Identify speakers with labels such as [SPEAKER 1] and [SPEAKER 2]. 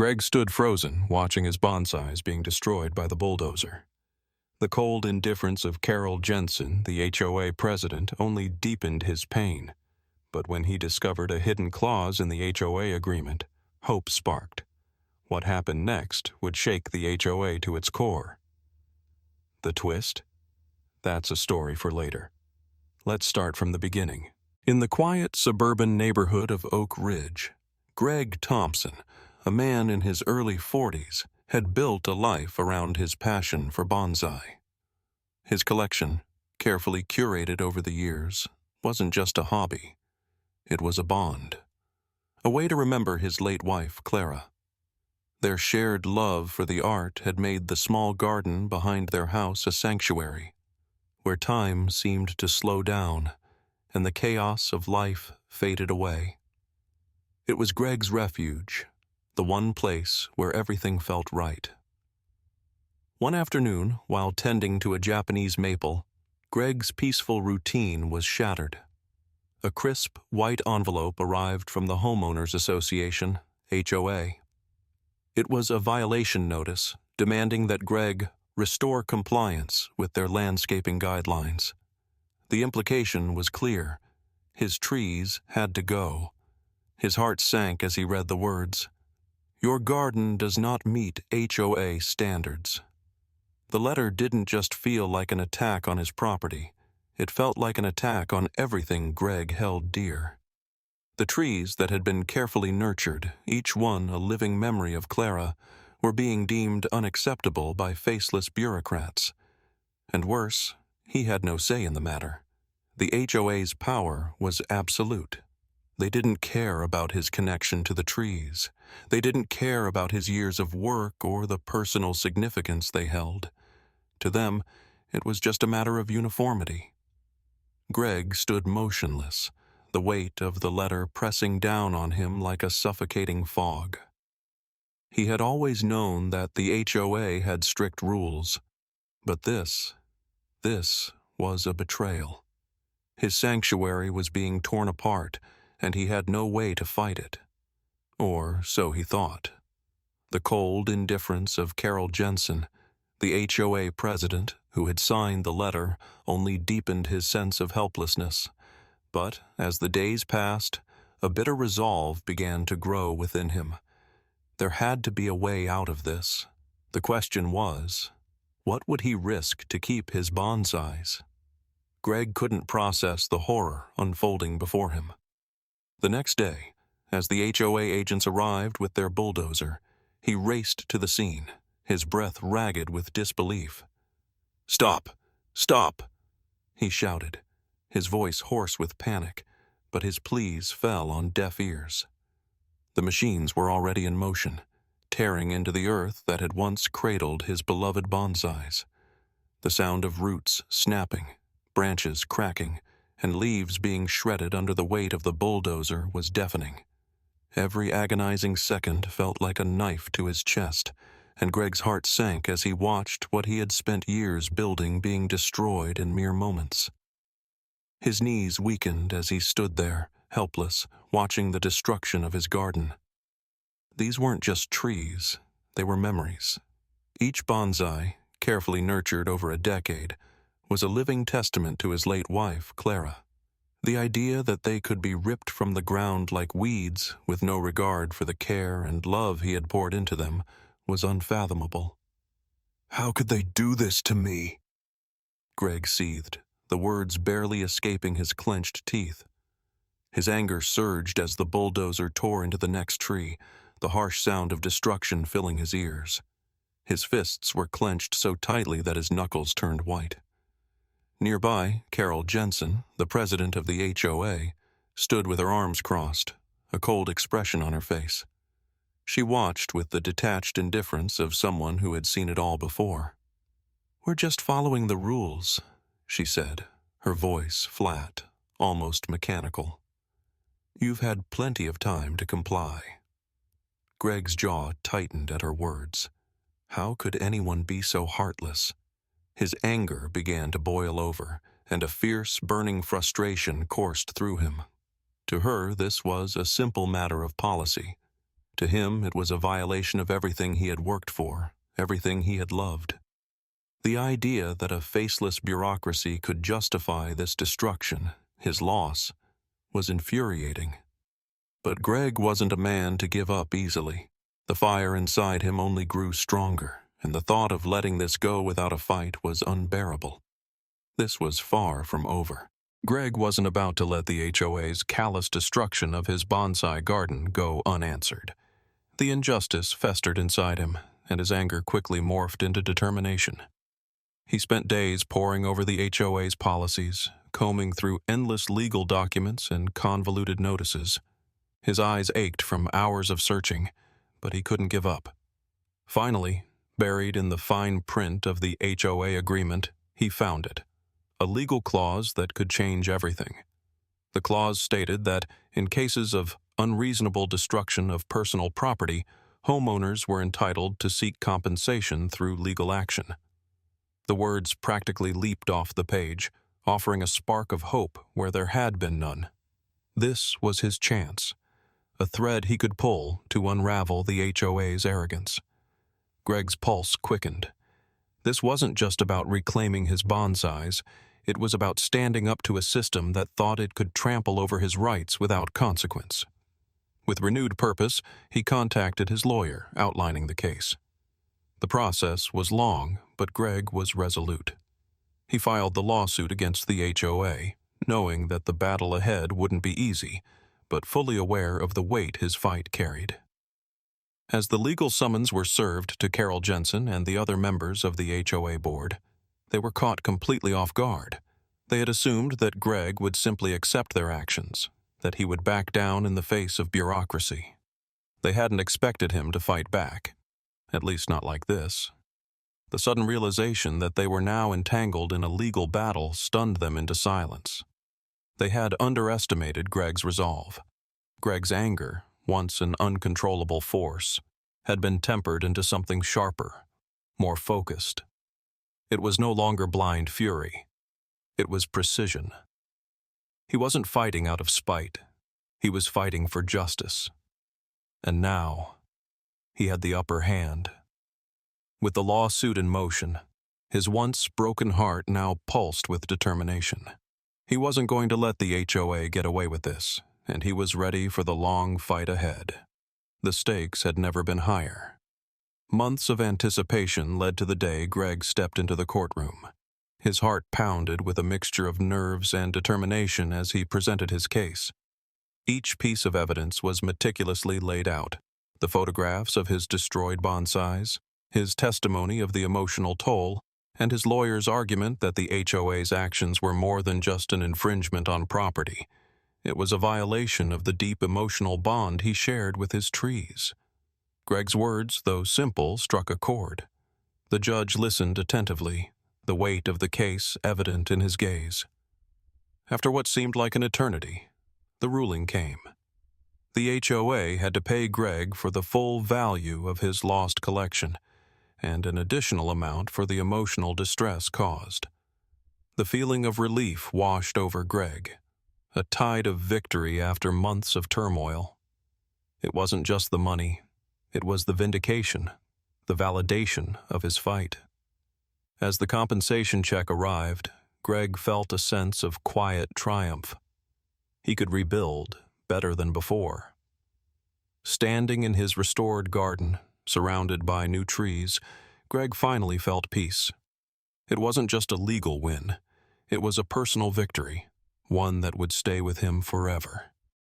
[SPEAKER 1] Greg stood frozen, watching his bonsais being destroyed by the bulldozer. The cold indifference of Jensen, the HOA president, only deepened his pain. But when he discovered a hidden clause in the HOA agreement, hope sparked. What happened next would shake the HOA to its core. The twist? That's a story for later. Let's start from the beginning. In the quiet suburban neighborhood of Oak Ridge, Greg Thompson, a man in his early 40s, had built a life around his passion for bonsai. His collection, carefully curated over the years, wasn't just a hobby. It was a bond. A way to remember his late wife, Clara. Their shared love for the art had made the small garden behind their house a sanctuary, where time seemed to slow down and the chaos of life faded away. It was Greg's refuge, the one place where everything felt right. One afternoon, while tending to a Japanese maple, Greg's peaceful routine was shattered. A crisp, white envelope arrived from the Homeowners Association, HOA. It was a violation notice demanding that Greg restore compliance with their landscaping guidelines. The implication was clear. His trees had to go. His heart sank as he read the words, "Your garden does not meet HOA standards." The letter didn't just feel like an attack on his property. It felt like an attack on everything Greg held dear. The trees that had been carefully nurtured, each one a living memory of Clara, were being deemed unacceptable by faceless bureaucrats. And worse, he had no say in the matter. The HOA's power was absolute. They didn't care about his connection to the trees. They didn't care about his years of work or the personal significance they held. To them, it was just a matter of uniformity. Greg stood motionless, the weight of the letter pressing down on him like a suffocating fog. He had always known that the HOA had strict rules, but this was a betrayal. His sanctuary was being torn apart, and he had no way to fight it. Or so he thought. The cold indifference of Jensen, the HOA president who had signed the letter, only deepened his sense of helplessness. But as the days passed, a bitter resolve began to grow within him. There had to be a way out of this. The question was, what would he risk to keep his bonsais? Greg couldn't process the horror unfolding before him. The next day, as the HOA agents arrived with their bulldozer, he raced to the scene, his breath ragged with disbelief. "Stop! Stop!" he shouted, his voice hoarse with panic, but his pleas fell on deaf ears. The machines were already in motion, tearing into the earth that had once cradled his beloved bonsais. The sound of roots snapping, branches cracking, and leaves being shredded under the weight of the bulldozer was deafening. Every agonizing second felt like a knife to his chest, and Greg's heart sank as he watched what he had spent years building being destroyed in mere moments. His knees weakened as he stood there, helpless, watching the destruction of his garden. These weren't just trees, they were memories. Each bonsai, carefully nurtured over a decade, was a living testament to his late wife, Clara. The idea that they could be ripped from the ground like weeds with no regard for the care and love he had poured into them was unfathomable. "How could they do this to me?" Greg seethed, the words barely escaping his clenched teeth. His anger surged as the bulldozer tore into the next tree, the harsh sound of destruction filling his ears. His fists were clenched so tightly that his knuckles turned white. Nearby, Jensen, the president of the HOA, stood with her arms crossed, a cold expression on her face. She watched with the detached indifference of someone who had seen it all before. "We're just following the rules," she said, her voice flat, almost mechanical. "You've had plenty of time to comply." Greg's jaw tightened at her words. How could anyone be so heartless? His anger began to boil over, and a fierce, burning frustration coursed through him. To her, this was a simple matter of policy. To him, it was a violation of everything he had worked for, everything he had loved. The idea that a faceless bureaucracy could justify this destruction, his loss, was infuriating. But Greg wasn't a man to give up easily. The fire inside him only grew stronger, and the thought of letting this go without a fight was unbearable. This was far from over. Greg wasn't about to let the HOA's callous destruction of his bonsai garden go unanswered. The injustice festered inside him, and his anger quickly morphed into determination. He spent days poring over the HOA's policies, combing through endless legal documents and convoluted notices. His eyes ached from hours of searching, but he couldn't give up. Finally, buried in the fine print of the HOA agreement, he found it. A legal clause that could change everything. The clause stated that, in cases of unreasonable destruction of personal property, homeowners were entitled to seek compensation through legal action. The words practically leaped off the page, offering a spark of hope where there had been none. This was his chance, a thread he could pull to unravel the HOA's arrogance. Greg's pulse quickened. This wasn't just about reclaiming his bonsais. It was about standing up to a system that thought it could trample over his rights without consequence. With renewed purpose, he contacted his lawyer, outlining the case. The process was long, but Greg was resolute. He filed the lawsuit against the HOA, knowing that the battle ahead wouldn't be easy, but fully aware of the weight his fight carried. As the legal summons were served to Carol Jensen and the other members of the HOA board, they were caught completely off guard. They had assumed that Greg would simply accept their actions, that he would back down in the face of bureaucracy. They hadn't expected him to fight back, at least not like this. The sudden realization that they were now entangled in a legal battle stunned them into silence. They had underestimated Greg's resolve. Greg's anger, once an uncontrollable force, had been tempered into something sharper, more focused. It was no longer blind fury. It was precision. He wasn't fighting out of spite. He was fighting for justice. And now, he had the upper hand. With the lawsuit in motion, his once broken heart now pulsed with determination. He wasn't going to let the HOA get away with this, and he was ready for the long fight ahead. The stakes had never been higher. Months of anticipation led to the day Greg stepped into the courtroom. His heart pounded with a mixture of nerves and determination as he presented his case. Each piece of evidence was meticulously laid out. The photographs of his destroyed bonsais, his testimony of the emotional toll, and his lawyer's argument that the HOA's actions were more than just an infringement on property. It was a violation of the deep emotional bond he shared with his trees. Greg's words, though simple, struck a chord. The judge listened attentively, the weight of the case evident in his gaze. After what seemed like an eternity, the ruling came. The HOA had to pay Greg for the full value of his lost collection, and an additional amount for the emotional distress caused. The feeling of relief washed over Greg, a tide of victory after months of turmoil. It wasn't just the money, it was the vindication, the validation of his fight. As the compensation check arrived, Greg felt a sense of quiet triumph. He could rebuild better than before. Standing in his restored garden, surrounded by new trees, Greg finally felt peace. It wasn't just a legal win. It was a personal victory, one that would stay with him forever.